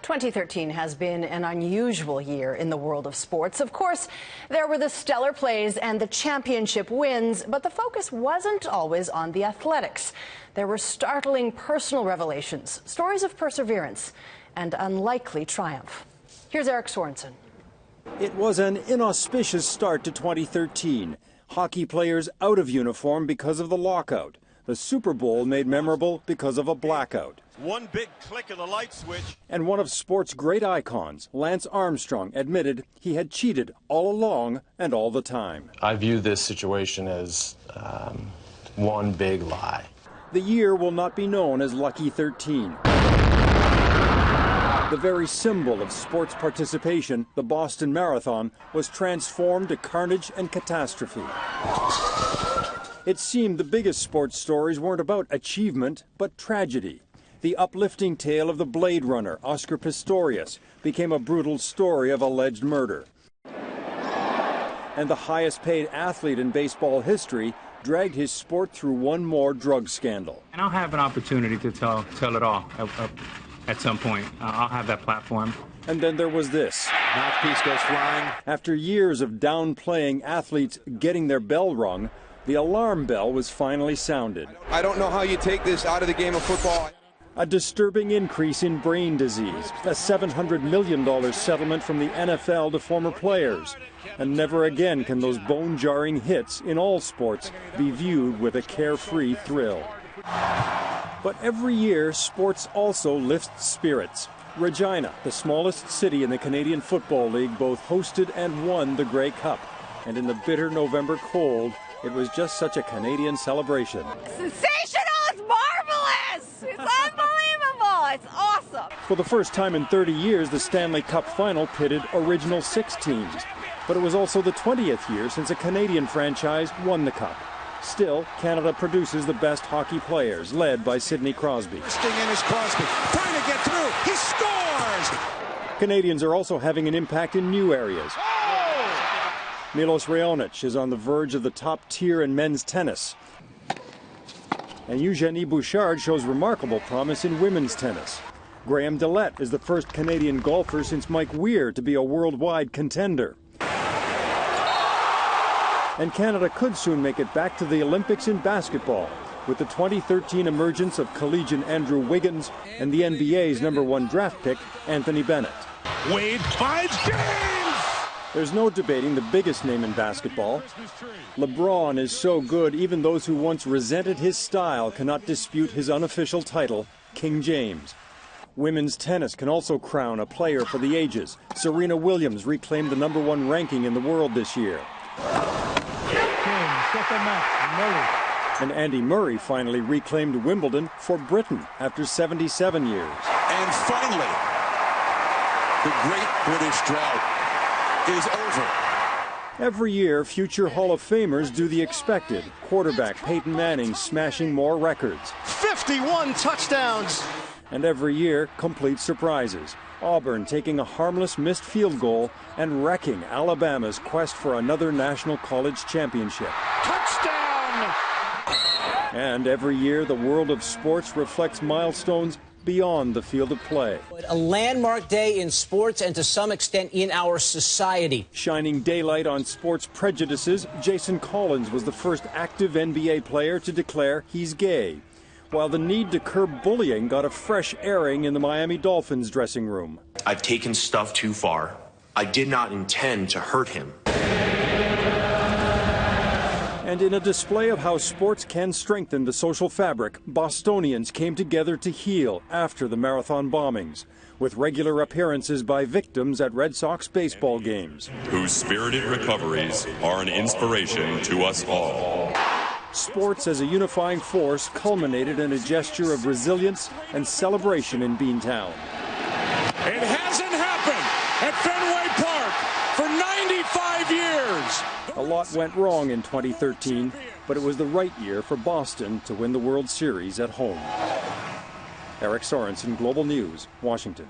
2013 has been an unusual year in the world of sports. Of course, there were the stellar plays and the championship wins, but the focus wasn't always on the athletics. There were startling personal revelations, stories of perseverance, and unlikely triumph. Here's Eric Sorensen. It was an inauspicious start to 2013. Hockey players out of uniform because of the lockout. The Super Bowl made memorable because of a blackout. One big click of the light switch. And one of sport's great icons, Lance Armstrong, admitted he had cheated all along and all the time. I view this situation as one big lie. The year will not be known as Lucky 13. The very symbol of sports participation, the Boston Marathon, was transformed to carnage and catastrophe. It seemed the biggest sports stories weren't about achievement, but tragedy. The uplifting tale of the Blade Runner, Oscar Pistorius, became a brutal story of alleged murder. And the highest-paid athlete in baseball history dragged his sport through one more drug scandal. And I'll have an opportunity to tell it all at some point. I'll have that platform. And then there was this. Mouthpiece goes flying. After years of downplaying athletes getting their bell rung, the alarm bell was finally sounded. I don't know how you take this out of the game of football. A disturbing increase in brain disease, a $700 million settlement from the NFL to former players. And never again can those bone-jarring hits in all sports be viewed with a carefree thrill. But every year, sports also lifts spirits. Regina, the smallest city in the Canadian Football League, both hosted and won the Grey Cup. And in the bitter November cold, it was just such a Canadian celebration. Sensational! It's marvelous! It's unbelievable! It's awesome! For the first time in 30 years, the Stanley Cup final pitted original 6 teams. But it was also the 20th year since a Canadian franchise won the Cup. Still, Canada produces the best hockey players, led by Sidney Crosby. Sting in is Crosby, trying to get through. He scores! Canadians are also having an impact in new areas. Milos Raonic is on the verge of the top tier in men's tennis. And Eugenie Bouchard shows remarkable promise in women's tennis. Graham Dillette is the first Canadian golfer since Mike Weir to be a worldwide contender. And Canada could soon make it back to the Olympics in basketball, with the 2013 emergence of collegian Andrew Wiggins and the NBA's #1 draft pick, Anthony Bennett. Wade finds James! There's no debating the biggest name in basketball. LeBron is so good, even those who once resented his style cannot dispute his unofficial title, King James. Women's tennis can also crown a player for the ages. Serena Williams reclaimed the #1 ranking in the world this year. And Andy Murray finally reclaimed Wimbledon for Britain after 77 years. And finally, the Great British Drought is over. Every year, future Hall of Famers do the expected. Quarterback Peyton Manning smashing more records. 51 touchdowns. And every year, complete surprises. Auburn taking a harmless missed field goal and wrecking Alabama's quest for another national college championship. Touchdown! And every year, the world of sports reflects milestones beyond the field of play. A landmark day in sports and to some extent in our society. Shining daylight on sports prejudices, Jason Collins was the first active NBA player to declare he's gay, while the need to curb bullying got a fresh airing in the Miami Dolphins dressing room. I've taken stuff too far. I did not intend to hurt him. And in a display of how sports can strengthen the social fabric, Bostonians came together to heal after the marathon bombings, with regular appearances by victims at Red Sox baseball games. Whose spirited recoveries are an inspiration to us all. Sports as a unifying force culminated in a gesture of resilience and celebration in Beantown. It hasn't happened at Fenway Park for 95 years. A lot went wrong in 2013, but it was the right year for Boston to win the World Series at home. Eric Sorensen, Global News, Washington.